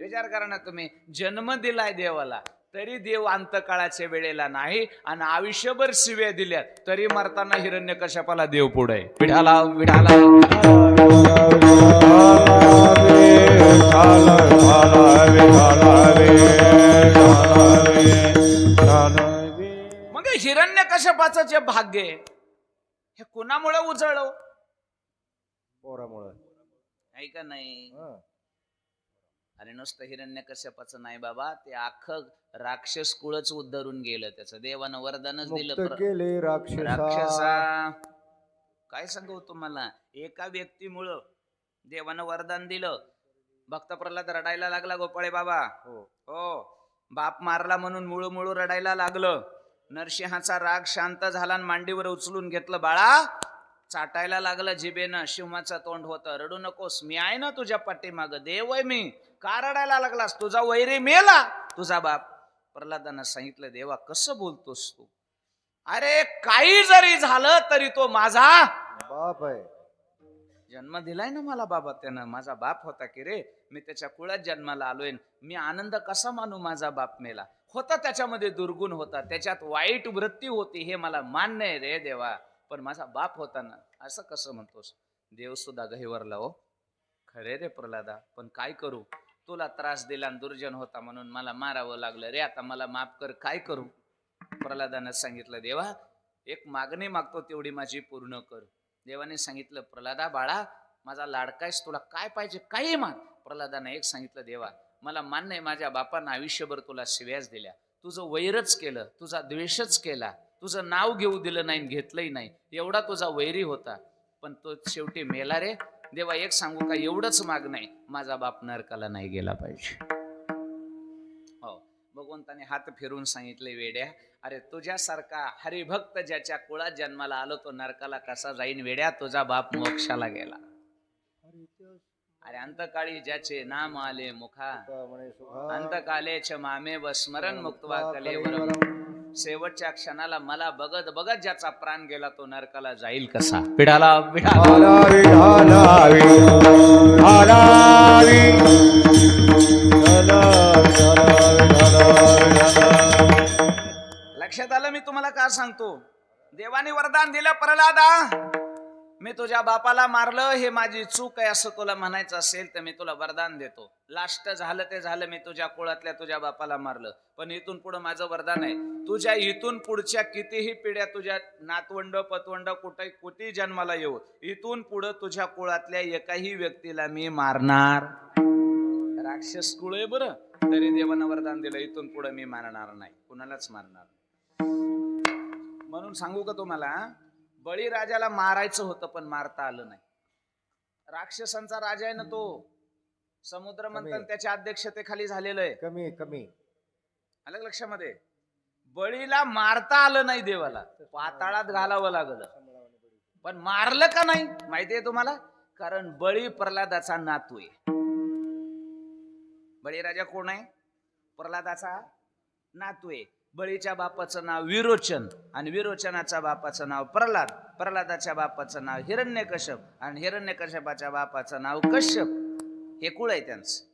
विचार करा ना तुम्ही, जन्म दिलाय देवाला तरी देव अंतकाळाच्या वेळेला नाही, आणि आयुष्यभर शिव्या दिल्या तरी मरताना हिरण्यकश्यपाला देव पुढे. विठाला विठाला मग हिरण्यकश्यपाचं जे भाग्य आहे हे कुणामुळे उजळलं? पोरामुळे आहे का नाही? अरे नुसतं हिरण्यकश्यपाचं नाही बाबा, ते अख्खं राक्षस कुळच उद्धरून गेलं. त्याचं देवानं वरदानच दिलं केले राक्षसा. काय सांगू तुम्हाला, एका व्यक्तीमुळं देवानं वरदान दिलं. भक्त प्रल्हाद रडायला लागला. गोपाळे बाबा हो बाप मारला म्हणून मुळू मुळू रडायला लागलं. नरसिंहाचा राग शांत झाला आणि मांडीवर उचलून घेतलं. बाळा चाटायला लागलं जिभेनं. शिवमाचं तोंड होतं. रडू नकोस, मी आहे ना तुझ्या पाठीमागं, देव आहे मी. का रडायला लागलास? तुझा वैरी मेला तुझा बाप. प्रल्हादानं सांगितलं, देवा कसं बोलतोस तू? अरे काही जरी झालं तरी तो माझा बाप आहे. जन्म दिलाय ना मला बाबा त्यानं. माझा बाप होता की रे, मी त्याच्या कुळात जन्माला आलोय. मी आनंद कसा मानू? माझा बाप मेला. होता त्याच्यामध्ये दुर्गुण होता, त्याच्यात वाईट वृत्ती होती, हे मला मान्य आहे रे देवा, पण माझा बाप होता ना. असं कसं म्हणतोस? देव सुद्धा गहिवरला. हो खरे रे प्रल्हादा, पण काय करू? तुला त्रास दिला, दुर्जन होता म्हणून मला मारावं लागलं रे. आता मला माफ कर, काय करू? प्रल्हादानं सांगितलं, देवा एक मागणी मागतो, तेवढी माझी पूर्ण कर. देवाने सांगितलं, प्रल्हादा बाळा माझा लाडकायस, तुला काय पाहिजे काही माग. प्रल्हादानं एक सांगितलं, देवा मला मान्य आहे माझ्या बापानं आयुष्यभर तुला शिव्याच दिल्या, तुझं वैरच केलं, तुझा द्वेषच केला, तुझं नाव घेऊ दिलं नाही, घेतलंही नाही, एवढा तुझा वैरी होता, पण तो शेवटी मेला रे. देवा एक सांगू का, एवढंच माग नाही, माझा बाप नरकाला नाही गेला पाहिजे. हो भगवंताने हात फिरून सांगितले, वेड्या अरे तुझ्यासारखा हरिभक्त ज्याच्या कुळात जन्माला आलो तो नरकाला कसा जाईन? वेड्या तुझा बाप मोक्षाला गेला. अरे अंतकाळी ज्याचे नाम आले मुखा, अंतकालेच मामे व स्मरण मुक्तवा कलेवर, शेवटच्या क्षणाला मला बघत बघत ज्याचा प्राण गेला तो नरकाला जाईल कसा? पिढाला लक्षात आलं मी तुम्हाला का सांगतो? देवाने वरदान दिलं, प्रल्हादा मी तुझ्या बापाला मारलं, हे माझी चूक आहे असं तुला म्हणायचं असेल तर मी तुला वरदान देतो. लास्ट झालं ते झालं, मी तुझ्या कुळातल्या तुझ्या बापाला मारलं, पण इथून पुढे माझं वरदान आहे, तुझ्या इथून पुढच्या कितीही पिढ्या, तुझ्या नातवंड पतवंड कुठेही जन्माला येऊ, इथून पुढे तुझ्या कुळातल्या एकाही व्यक्तीला मी मारणार. राक्षस कुळ आहे बरं, तरी देवानं वरदान दिलं, इथून पुढे मी मारणार नाही, कुणालाच मारणार. म्हणून सांगू का तुम्हाला, बळीराजाला मारायचं होतं पण मारता आलं नाही. राक्षसांचा राजा आहे ना तो, समुद्र मंथन त्याच्या अध्यक्षतेखाली झालेलं आहे. कमी कमी आलं लक्षामध्ये? बळीला मारता आलं नाही, देवाला पाताळात घालावं लागलं, पण मारलं का नाही माहितीये तुम्हाला? कारण बळी प्रल्हादाचा नातू आहे. बळीराजा कोण आहे? प्रल्हादाचा नातू आहे. बळीच्या बापाचं नाव विरोचन आणि विरोचनाच्या बापाचं नाव प्रल्हाद, प्रल्हादाच्या बापाचं नाव हिरण्यकश्यप आणि हिरण्यकश्यपाच्या बापाचं नाव कश्यप. हे कुळ आहे त्यांचं.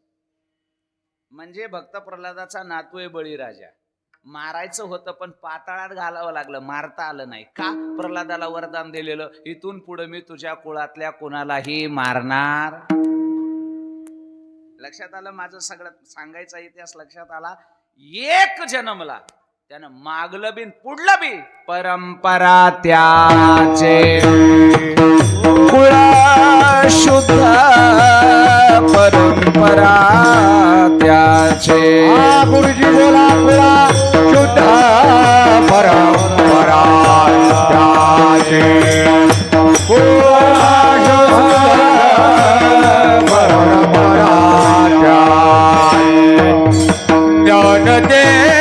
म्हणजे भक्त प्रल्हादाचा नातू आहे बळीराजा. मारायचं होतं पण पाताळात घालावं लागलं, मारता आलं नाही. का? प्रल्हादाला वरदान दिलेलं, इथून पुढे मी तुझ्या कुळातल्या कोणालाही मारणार. लक्षात आलं माझं सगळं सांगायचा इतिहास लक्षात आला. एक जन्मला त्यानं मागलं बी पुढलं बी परंपरा त्याचे, कुळा शुद्ध परंपरा त्याचे. गुरुजी बोला, कुळा शुद्ध परंपरा त्याचे, कुळा शुद्ध परंपरा त्याचे. ज्ञानदेव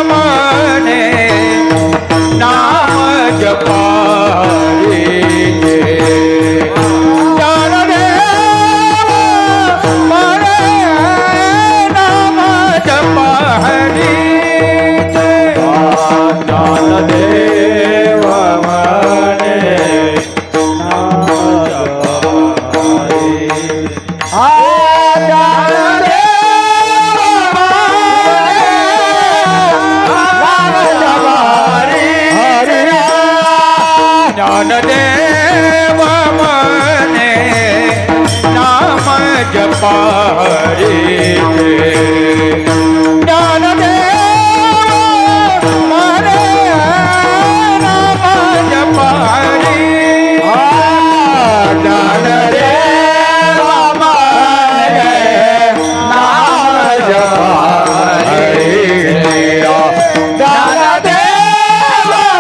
म्हणे नाम जपावे, ज्ञानदेव म्हणे नाम जपावे. जपारीचे ज्ञानदेव माने नाम जपारी ज्ञानदेव माने नाम जपारी ज्ञानदेव माने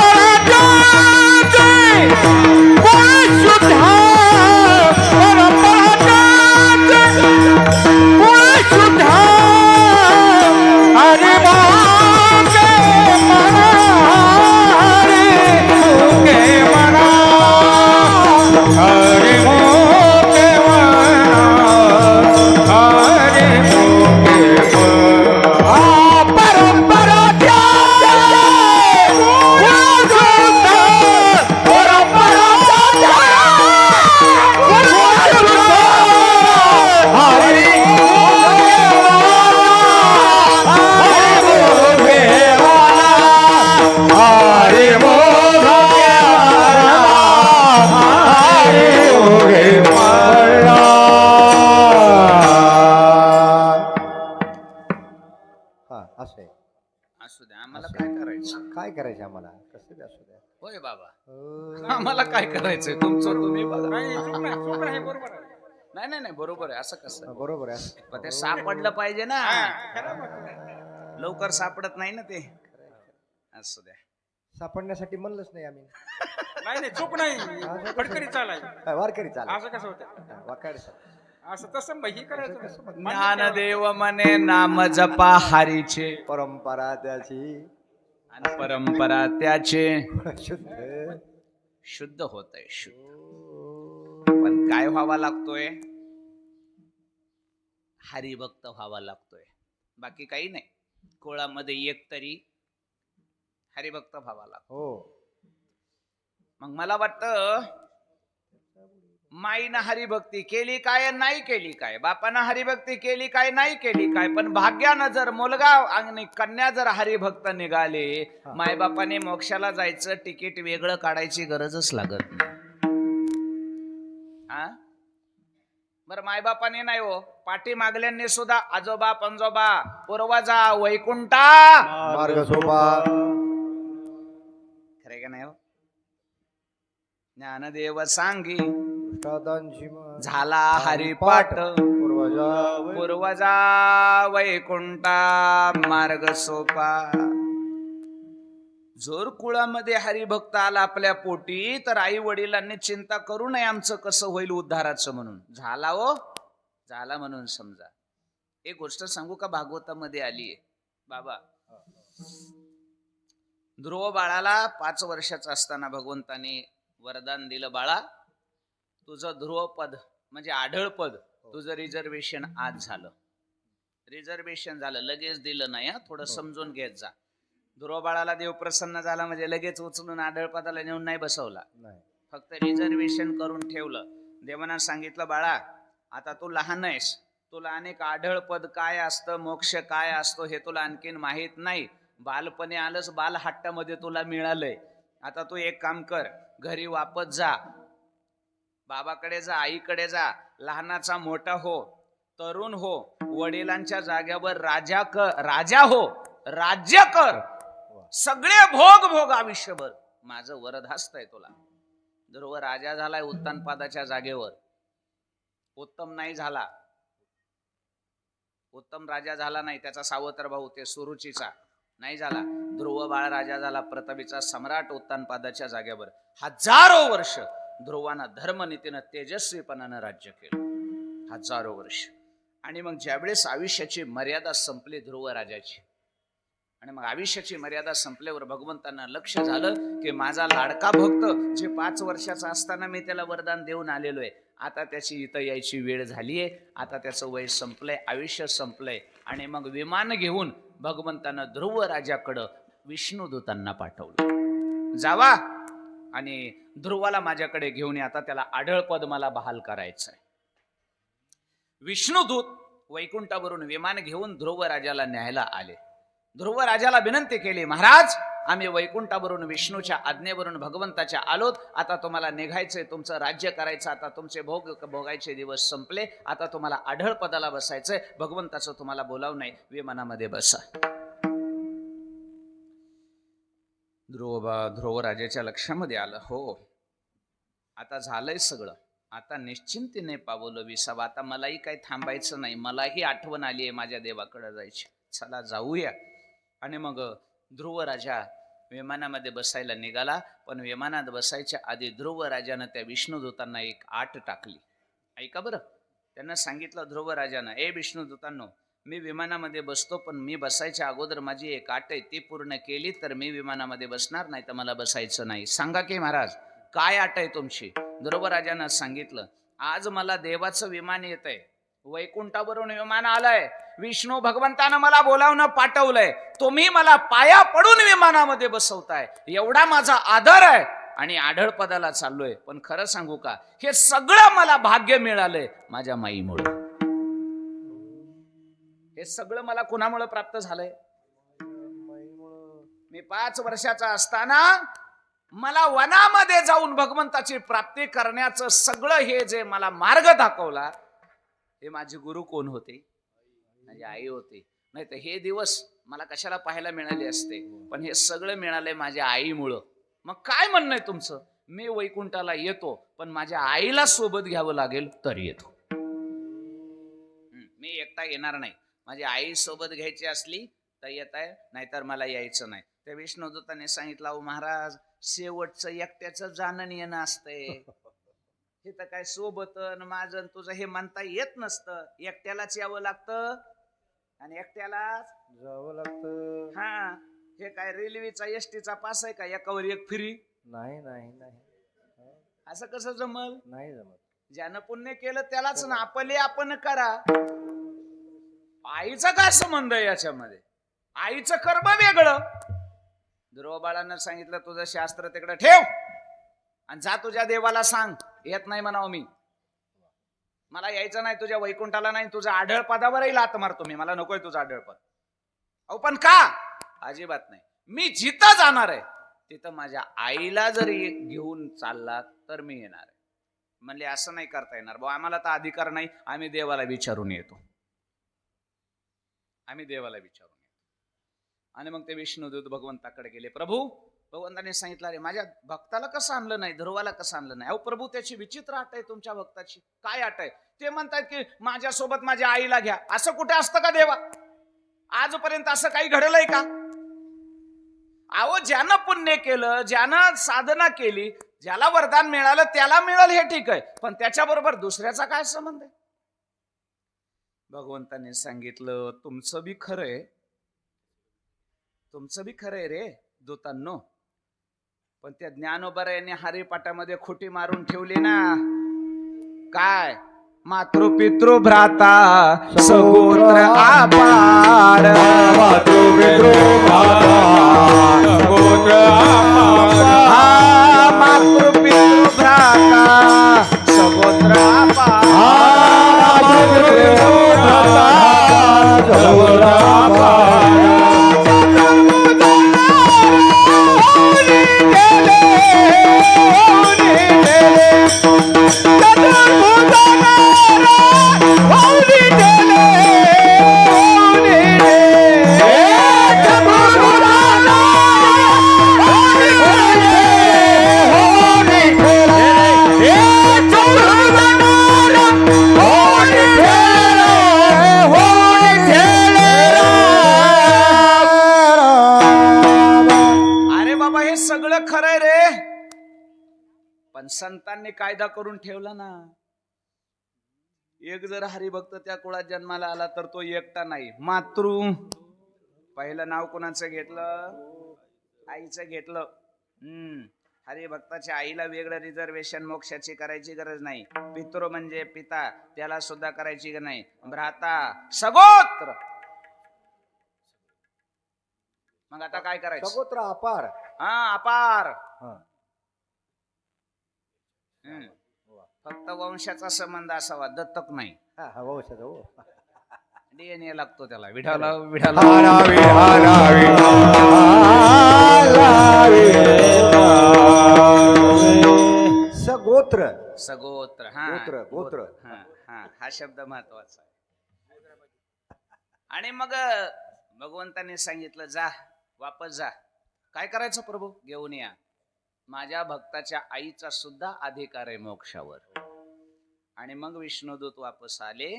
नाम जपारी असू द्या, आम्हाला काय करायचं? काय करायचं आम्हाला कसं बी असू द्या होय बाबा, आम्हाला काय करायचंय? तुमचं तुम्ही बघा. नाही नाही नाही, बरोबर आहे. असं कसं? बरोबर आहे पण ते सापडलं पाहिजे ना, लवकर सापडत नाही ना ते. असू द्या. सापडण्यासाठी म्हणलंच नाही आम्ही नाही चूक नाही, फडकरी चालाय. वारकरी चाल असं कसं होतं? वाकाड असं तसं ही करायचं. ज्ञानदेव म्हणे नाम जपा हरीचे, परंपरा त्याची आणि परंपरा त्याचे. शुद्ध शुद्ध होत आहे, शुद्ध. पण काय व्हावा लागतोय? हरिभक्त व्हावा लागतोय, बाकी काही नाही. कोळामध्ये एक तरी हरिभक्त व्हावा लागतो. हो मग मला वाटतं माईनं हरिभक्ती केली काय नाही केली काय, बापानं हरिभक्ती केली काय नाही केली काय, पण भाग्यानं जर मुलगा आणि कन्या जर हरिभक्त निघाले, मायबापाने मोक्षाला जायचं तिकीट वेगळं काढायची गरजच लागत नाही. हा बरं, मायबापाने नाही हो, पाठी मागल्यांनी सुद्धा आजोबा पंजोबा पूर्वजा वैकुंठा मार्ग सोपा खरे का नाही हो? ज्ञानदेव सांगी झाला हरिपाठ, पूर्वजा वैकुंठा मार्ग सोपा. जर कुळामध्ये हरिभक्त आला आपल्या पोटी, तर आई वडिलांनी चिंता करू नये आमचं कसं होईल उद्धाराचं म्हणून. झाला हो, झाला म्हणून समजा. एक गोष्ट सांगू का, भागवतामध्ये आली आहे बाबा. ध्रुव बाळाला 5 वर्षाचा असताना भगवंताने वरदान दिलं, बाळा तुझं ध्रुवपद म्हणजे आढळपद, तुझं रिझर्वेशन आज झालं. रिझर्वेशन झालं, लगेच दिलं नाही हा, थोडं समजून घेत जा. ध्रुव बाळाला देव प्रसन्न झाला म्हणजे लगेच उचलून आढळपदाला नेऊन नाही बसवला, फक्त रिझर्वेशन करून ठेवलं. देवानं सांगितलं, बाळा आता तू लहान आहेस, तुला अनेक आढळपद काय असतं, मोक्ष काय असतो हे तुला आणखीन माहित नाही. बालपणे आलंच, बालहट्टामध्ये तुला मिळालंय. आता तू एक काम कर, घरी वापस जा, बाबाकडे जा, आईकडे जा, लहानाचा मोठा हो, तरुण हो, वडिलांच्या जाग्यावर राजा हो, राज्य कर, सगळे भोग भोग आयुष्यभर. माझं वरदहस्त आहे तुला. ध्रुव राजा झालाय उत्तानपादाच्या जागेवर, उत्तम नाही झाला, उत्तम राजा झाला नाही, त्याचा सावत्र भाऊ ते सुरुचीचा नाही झाला. ध्रुव बाळ राजा झाला, पृथ्वीचा सम्राट उत्तानपादाच्या जागेवर. 1000 वर्ष ध्रुवानं धर्मनीतीनं तेजस्वीपणानं राज्य केलं, 1000 वर्ष. आणि मग ज्यावेळेस आयुष्याची मर्यादा संपली ध्रुव राजाची, आणि मग आयुष्याची मर्यादा संपल्यावर भगवंतांना लक्ष झालं की माझा लाडका भक्त जे 5 वर्षाचा असताना मी त्याला वरदान देऊन आलेलो आहे, आता त्याची इथं यायची वेळ झालीये, आता त्याचं वय संपलंय, आयुष्य संपलंय. आणि मग विमान घेऊन भगवंतानं ध्रुव राजाकडं विष्णुदूतांना पाठवलं, जावा आणि ध्रुवाला माझ्याकडे घेऊन या, आता त्याला आढळपद मला बहाल करायचंय. विष्णुदूत वैकुंठावरून विमान घेऊन ध्रुव राजाला न्यायला आले. ध्रुव राजाला विनंती केली, महाराज आम्ही वैकुंठावरून विष्णूच्या आज्ञेवरून भगवंताच्या आलोत. आता तुम्हाला निघायचंय, तुमचं राज्य करायचं, आता तुमचे भोगायचे दिवस संपले. आता तुम्हाला आढळ पदाला बसायचंय. भगवंताचं तुम्हाला बोलाव नाही, विमानामध्ये बसा. ध्रुव राजाच्या लक्षामध्ये आलं, हो आता झालंय सगळं, आता निश्चिंतीने पावलं विसावं. आता मलाही काही थांबायचं नाही, मलाही आठवण आली आहे माझ्या देवाकडे जायची. चला जाऊया. आणि मग ध्रुव राजा विमानामध्ये बसायला निघाला. पण विमानात बसायच्या आधी ध्रुव राजानं त्या विष्णुदूतांना एक आट टाकली. ऐका बरं, त्यांना सांगितलं ध्रुव राजानं, ए विष्णुदूतांनो, मी विमानामध्ये बसतो, पण मी बसायच्या अगोदर माझी एक आट आहे, ती पूर्ण केली तर मी विमानामध्ये बसणार, नाही तर मला बसायचं नाही. सांगा की महाराज, काय आट आहे तुमची? ध्रुव राजानं सांगितलं, आज मला देवाचं विमान येत आहे, वैकुंठावरून विमान आलंय, विष्णू भगवंतानं मला बोलावणं पाठवलंय, तुम्ही मला पाया पडून विमानामध्ये बसवताय, एवढा माझा आदर आहे आणि आढळ पदाला चाललोय. पण खरं सांगू का, हे सगळं मला भाग्य मिळालंय माझ्या माईमुळे. हे सगळं मला कुणामुळे प्राप्त झालंय? मी 5 वर्षाचा असताना मला वनामध्ये जाऊन भगवंताची प्राप्ती करण्याचं सगळं हे जे मला मार्ग दाखवला, हे माझे गुरु कोण होते? माझी आई होती. नाही तर हे दिवस मला कशाला पाहायला मिळाले असते. पण हे सगळं मिळालंय माझ्या आईमुळं. मग काय म्हणणं आहे तुमचं? मी वैकुंठाला येतो, पण माझ्या आईला सोबत घ्यावं लागेल तर येतो. मी एकटा येणार नाही. माझी आई सोबत घ्यायची असली तर येत आहे, नाहीतर मला यायचं नाही. त्या विष्णुदूताने सांगितलं, अहो महाराज, शेवटचं एकट्याचं जाणं येणं असतंय, हे तर काय सोबत माझं तुझं हे म्हणता येत नसतं. एकट्यालाच यावं लागतं आणि एकट्यालाच जावं लागतं. हा, हे काय रेल्वेचा एसटीचा पास आहे का एकावर एक फ्री? नाही नाही नाही असं कसं जमल? नाही जमत. ज्यानं पुण्य केलं त्यालाच ना आपले आपण करा. आईचा काय संबंध आहे याच्यामध्ये? आईचं कर्म वेगळं. ध्रुव बाळांना सांगितलं, तुझं शास्त्र तिकडे ठेव आणि जा तुझ्या देवाला सांग, येत नाही म्हणावं मी, मला यायचं नाही तुझ्या वैकुंठाला, नाही तुझ्या आढळ पदावरही लात मारतो मी, मला नकोय तुझं आढळ पद. अहो पण का? अजिबात नाही. मी जिथं जाणार आहे तिथं माझ्या आईला जरी घेऊन चालला तर मी येणार आहे. म्हणले असं नाही करता येणार भाऊ, आम्हाला तर अधिकार नाही, आम्ही देवाला विचारून येतो, आम्ही देवाला विचारून येतो. आणि मग ते विष्णुदूत भगवंताकडे गेले. प्रभू, भगवंताने सांगितलं, अरे माझ्या भक्ताला कसं आणलं नाही, ध्रुवाला कसं आणलं नाही? अहो प्रभू, त्याची विचित्र आट आहे तुमच्या भक्ताची. काय आट आहे? ते म्हणतात की माझ्यासोबत माझ्या आईला घ्या. असं कुठे असतं का देवा? आजपर्यंत असं काही घडलंय का? अहो, ज्यानं पुण्य केलं, ज्यानं साधना केली, ज्याला वरदान मिळालं त्याला मिळाल, हे ठीक आहे, पण त्याच्याबरोबर दुसऱ्याचा काय संबंध आहे? भगवंताने सांगितलं, तुमचं बी खरंय, तुमचं बी खरंय रे दूतांनो, पण त्या ज्ञानोबा यांनी हरिपाठामध्ये खोटी मारून ठेवली ना. काय? मातृपितृ भ्राता सगोत्र आपाड, मातृपितृ भ्राता सगोत्र आपाड, मातृपितृ भ्राता सगोत्र आपाड, मातृपितृ भ्राता सगोत्र आपाड. सगळं खरंय रे, पण संतांनी कायदा करून ठेवला ना. एक जर हरिभक्त त्या कुळात जन्माला आला तर तो एकटा नाही. मातृ पहिलं नाव कोणाचं घेतलं? आईचं घेतलं. हरिभक्ताच्या आईला वेगळं रिझर्वेशन मोक्षाची करायची गरज नाही. पितृ म्हणजे पिता, त्याला सुद्धा करायची नाही. भ्राता सगोत्र. मग आता काय करायचं? सगोत्र अपार. हा, अपार. हा. फक्त वंशाचा संबंध असावा, दत्तक नाही. हा, वंशाचा हो. DNA लागतो त्याला. विठाला विठाला हारावी हारावी हारावी. सगोत्र सगोत्र. गोत्र गोत्र हा शब्द महत्वाचा आहे. आणि मग भगवंताने सांगितलं जा वापस जा. काय करायचं प्रभू? घेऊन या. माझ्या भक्ताच्या आईचा सुद्धा अधिकार आहे मोक्षावर. आणि मग विष्णुदूत वापस आले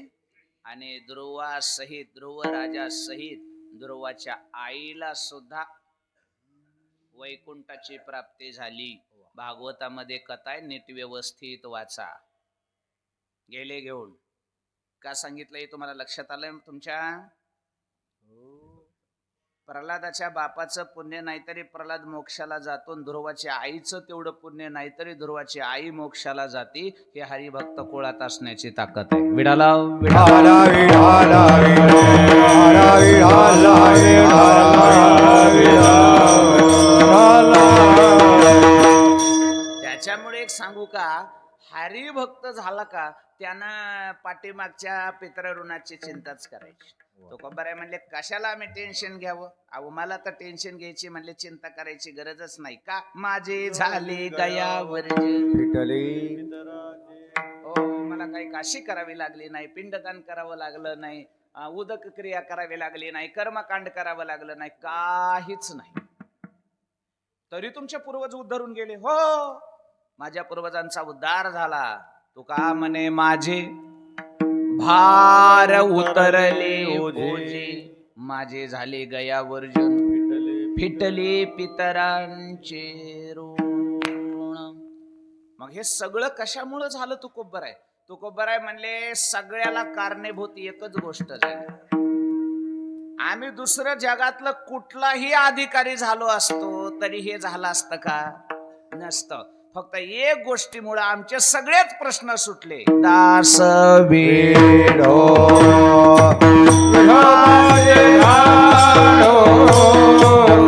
आणि ध्रुवासहित ध्रुव राजा सहित ध्रुवाच्या आईला सुद्धा वैकुंठाची प्राप्ती झाली. भागवतामध्ये कथा आहे, नीट व्यवस्थित वाचा. गेले घेऊन. का सांगितलंय तुम्हाला लक्षात आलंय तुमच्या? प्रल्हादाच्या बापाचं पुण्य नाहीतरी प्रल्हाद मोक्षाला जातो, ध्रुवाच्या आईचं तेवढं पुण्य नाहीतरी ध्रुवाची आई मोक्षाला जाती. हे हरिभक्त कुळात असण्याची ताकद आहे. विडाला हारावी हारावी हारावी हारावी हारावी त्याच्यामुळे एक सांगू का, हरिभक्त झाला का त्यानं पाठीमागच्या पितृऋणाची चिंताच करायची. तो कोबराय म्हणले कशाला आम्ही टेन्शन घ्यावं? अहो मला तर टेन्शन घ्यायची म्हणले, चिंता करायची गरजच नाही. का? माझे झाले गयावर विठ्ठली हो, मला काही काशी करावी लागली नाही, पिंडदान करावं लागलं नाही, उदक क्रिया करावी लागली नाही, कर्मकांड करावं लागलं नाही, काहीच नाही. तरी तुमचे पूर्वज उद्धरून गेले. हो, माझ्या पूर्वजांचा उद्धार झाला. तुका म्हणे माझे भार उतरले ओझे, माझे झाले गया वर्जन, फिटले पितरांचे ऋण. मग हे सगळं कशामुळे झालं? तुकोबराय तुकोबराय म्हणले सगळ्याला कारणीभूत एकच गोष्ट झाली. आम्ही दुसरं जगातलं कुठलाही अधिकारी झालो असतो तरी हे झालं असतं का? नसतं. फक्त एक गोष्टीमुळे आमचे सगळेच प्रश्न सुटले. दास विडो माझे झालो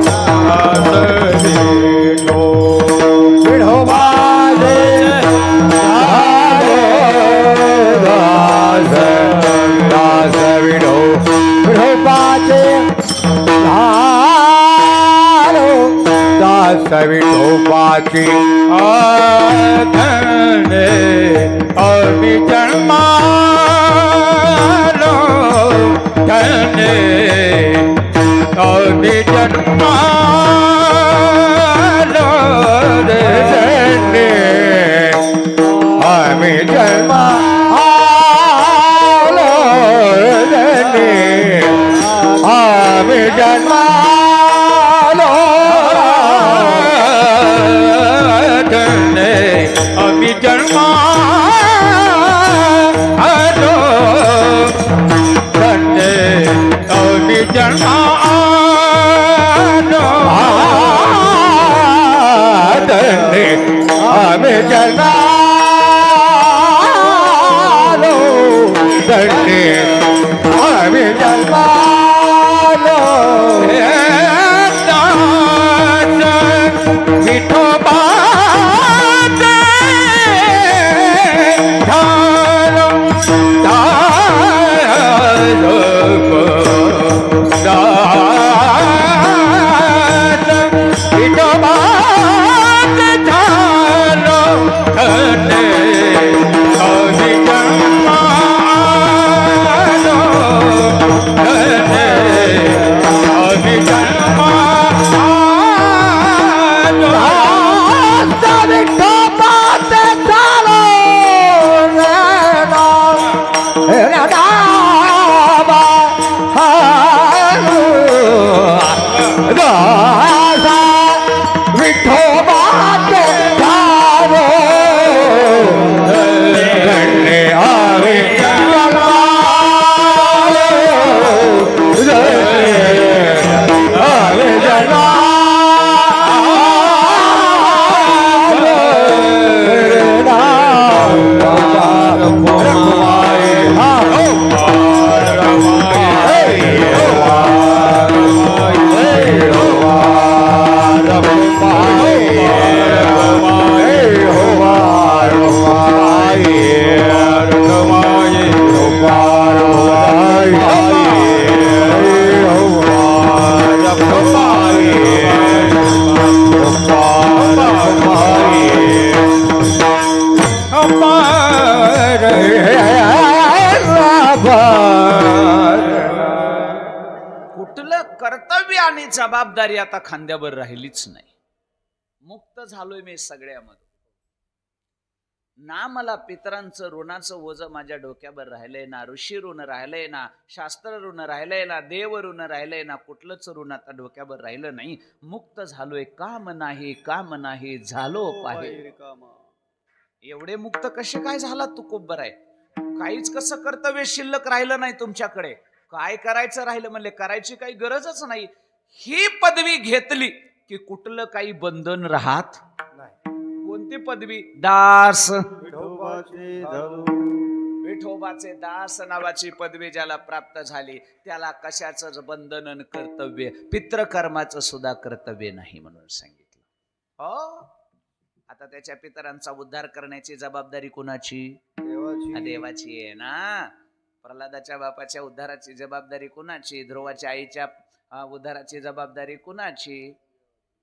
दास विडो विडो माझे झालो दास दास विडो विडो माझे झालो दास विठोबाची धने अभी जन्मालो धने अभी जन्मालो धने अभी जन्मालो धने अभी जन्मालो अभी जन्मा हलो धन्य अभी जन्मा धन्य अभी जन्मा लो धन्य अभी जन्मा लो विठोबा आणि जबाबदारी आता खांद्यावर राहिलीच नाही. मुक्त झालोय मी सगळ्यामधून. ना मला पितरांचं ऋणाचं ओझं माझ्या डोक्यावर राहिलंय, ना ऋषी ऋण राहिलंय, ना शास्त्र ऋण राहिलंय, ना देव ऋण राहिलंय, ना कुठलंच ऋण आता डोक्यावर राहिलं नाही. मुक्त झालोय, काम नाही झालो पाहिजे. एवढे मुक्त कसे काय झाला तुकोबर आहे? काहीच कसं कर्तव्य शिल्लक राहिलं नाही तुमच्याकडे. काय करायचं राहिलं म्हणले, करायची काही गरजच नाही. ही पदवी घेतली की कुठलं काही बंधन राहत. कोणती पदवी? दास. विठोबाचे दास नावाची पदवी ज्याला प्राप्त झाली त्याला कशाच बंधन आणि कर्तव्य, पितृकर्माचं सुद्धा कर्तव्य नाही म्हणून सांगितलं. हो, आता त्याच्या पितरांचा उद्धार करण्याची जबाबदारी कुणाची? देवाची आहे ना. प्रल्हादाच्या बापाच्या उद्धाराची जबाबदारी कुणाची? ध्रुवाच्या आईच्या उद्धाराची जबाबदारी कुणाची?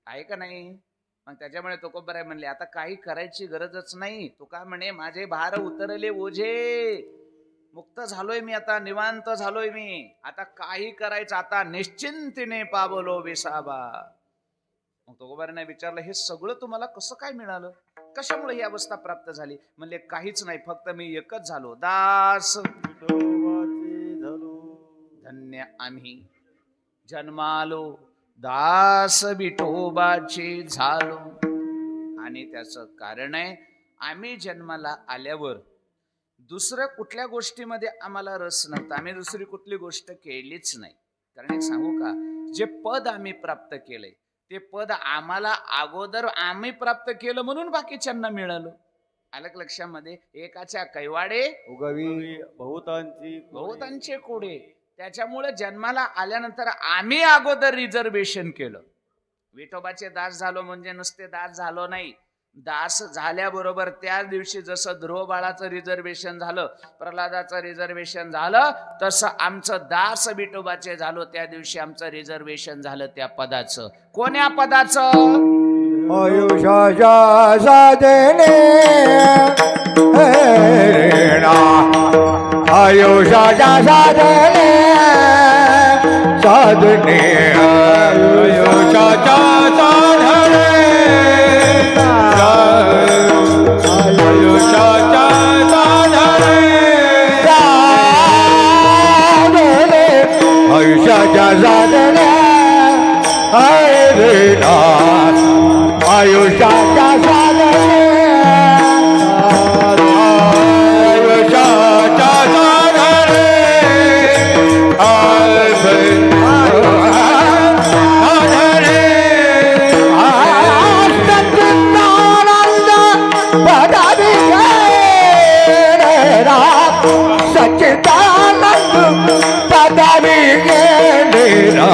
आहे का नाही? मग त्याच्यामुळे तुकोबर आहे म्हणले, आता काही करायची गरजच नाही. तुका म्हणे, माझे भार उतरले ओझे, मुक्त झालोय मी, आता निवांत झालोय मी, आता काही करायचं, आता निश्चिंतीने पावलो विसावा. मग तुकोबाराने विचारलं, हे सगळं तुम्हाला कसं काय मिळालं? कशामुळे ही अवस्था प्राप्त झाली? म्हणले, काहीच नाही, फक्त मी एकच झालो, दास. धन्य आम्ही जन्मालो दास विठोबाचे झालो. आणि त्याचं कारण आहे, आम्ही जन्माला आल्यावर दुसऱ्या कुठल्या गोष्टीमध्ये आम्हाला रस नव्हता. आम्ही दुसरी कुठली गोष्ट केलीच नाही. कारण एक सांगू का, जे पद आम्ही प्राप्त केलंय ते पद आम्हाला अगोदर आम्ही प्राप्त केलं म्हणून बाकीच्यांना मिळालं. आलं लक्षामध्ये? एकाच्या कैवाडे उगवी बहुतांचे कोडे. त्याच्यामुळे जन्माला आल्यानंतर आम्ही अगोदर रिझर्वेशन केलं. विठोबाचे दास झालो म्हणजे नुसते दास झालो नाही. दास झाल्याबरोबर त्या दिवशी जसं ध्रुव बाळाचं रिझर्वेशन झालं, प्रल्हादाचं रिझर्वेशन झालं, तसं आमचं दास विठोबाचे झालो. त्या दिवशी आमचं रिझर्वेशन झालं त्या पदाचं. कोण्या पदाचं? आयुष्याच्या साधने रेणा, आयुष्याच्या साधने साधने, आयुष्याच्या साधने, आयुष्याच्या साधने, आयुष्याच्या साधने रेणा, आयुष्याच्या साधने, आयुष्याच्या साधने, सच्चिदानंद पदवी गेलेला,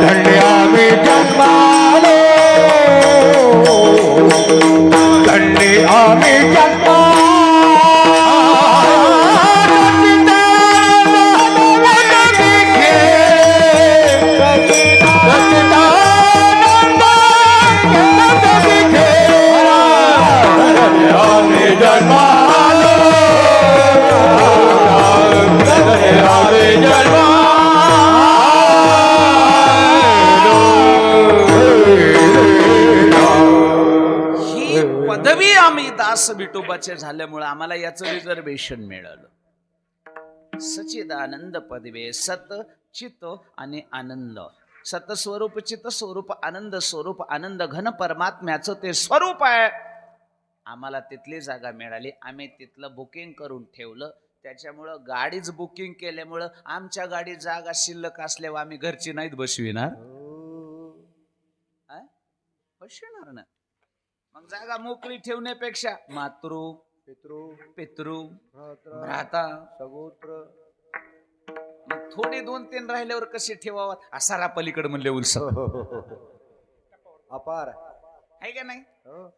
धन्य आम्ही जन्मालो, धन्य आम्ही जन्मालो. पदवी आम्ही दास विठोबाचे झाल्यामुळे आम्हाला याचं रिझर्वेशन मिळालं. सच्चिदानंद पदवी, सत चित आणि आनंद. सत स्वरूप, चित स्वरूप, आनंद स्वरूप, आनंद घन परमात्म्याचं ते स्वरूप आहे. आम्हाला तिथली जागा मिळाली, आम्ही तिथलं बुकिंग करून ठेवलं. त्याच्यामुळं गाडीच बुकिंग केल्यामुळं आमच्या गाडीत जागा शिल्लक असल्यावर आम्ही घरची नाहीत बसविणार. बसविणार ना. मग जागा मोकळी ठेवण्यापेक्षा मातृ, पितृ, भ्राता, सगोत्र, मग थोडे 2-3 राहिल्यावर कसे ठेवावं? असारा पलीकडे म्हणले उलस अपार आहे का नाही?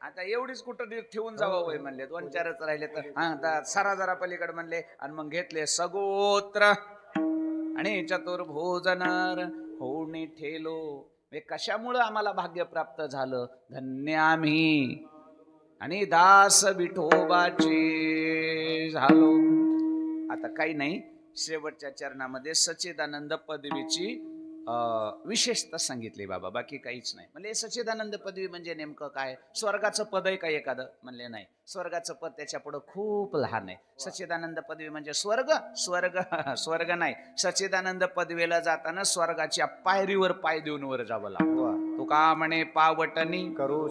आता एवढीच कुठं ठेवून जावं वय म्हणले, 2-4च राहिले तर हा सारा जरा पलीकडे म्हणले. आणि मग घेतले सगोत्र आणि चतुर्भुजनर होणे ठेलो. हे कशामुळं आम्हाला भाग्य प्राप्त झालं? धन्य आम्ही आणि दास विठोबाचे झालो. आता काही नाही, शेवटच्या चरणामध्ये सच्चिदानंद पदवीची विशेषतः सांगितली बाबा, बाकी काहीच नाही. म्हणले सच्चिदानंद पदवी म्हणजे नेमकं काय? स्वर्गाचं पद आहे का एखादं? म्हणले नाही, स्वर्गाचं पद त्याच्या पुढं खूप लहान आहे. सच्चिदानंद पदवी म्हणजे स्वर्ग स्वर्ग स्वर्ग नाही. सच्चिदानंद पदवीला जाताना स्वर्गाच्या पायरीवर पाय देऊन वर जावं लागतं. तुका म्हणे पावटणी करू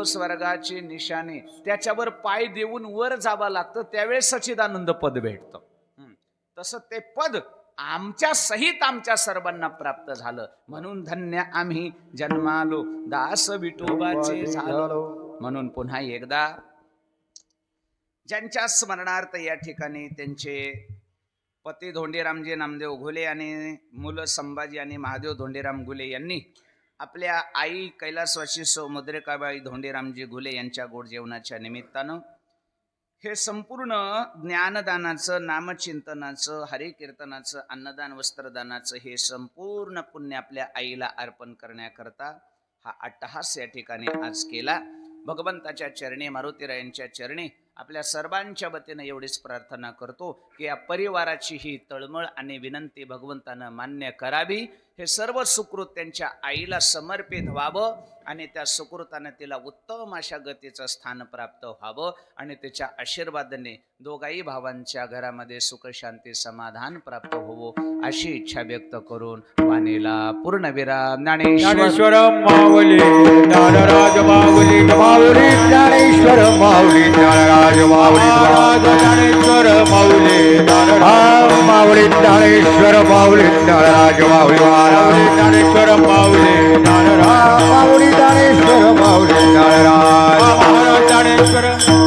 स्वर्गाची निशाणी, त्याच्यावर पाय देऊन वर जावं लागतं, त्यावेळेस सच्चिदानंद पद भेटतं. तसं ते पद आमच्या सहित आमच्या सर्वांना प्राप्त झालं, म्हणून धन्य आम्ही जन्मालो, दास विठोबाचे झालो. म्हणून पुन्हा एकदा ज्यांच्या स्मरणार्थ या ठिकाणी त्यांचे पती धोंडीरामजी नामदेव घुले आणि मुलं संभाजी आणि महादेव धोंडीराम घुले यांनी आपल्या आई कैलासवासी सौ मुद्रिकाबाई धोंडीरामजी घुले यांच्या गोड जेवणाच्या निमित्तानं हे संपूर्ण ज्ञानदानाचं, नामचिंतनाचं, हरिकीर्तनाचं, अन्नदान, वस्त्रदानाचं हे संपूर्ण पुण्य आपल्या आईला अर्पण करण्याकरता हा अट्टहास या ठिकाणी आज केला. भगवंताच्या चरणी, मारुतीरायांच्या चरणी आपल्या सर्वांच्या वतीनं एवढीच प्रार्थना करतो की या परिवाराची ही तळमळ आणि विनंती भगवंतानं मान्य करावी. हे सर्व सुकृत त्यांच्या आईला समर्पित व्हावं आणि त्या सुकृतानं तिला उत्तम अशा गतीचं स्थान प्राप्त व्हावं आणि त्याच्या आशीर्वादाने दोघाही भावांच्या घरामध्ये सुख, शांती, समाधान प्राप्त होवो अशी इच्छा व्यक्त करून वाणीला पूर्णविराम. ज्ञानेश्वर माऊली ज्ञानराज माऊली माऊली ज्ञानेश्वर माऊली ज्ञानराज माऊली ज्ञानेश्वर माऊली माऊली ज्ञानेश्वर माऊली ज्ञानराज माऊली ज्ञानेश्वर माऊली ज्ञानराज माऊली ज्ञानेश्वर माऊली ज्ञानराज ज्ञानेश्वर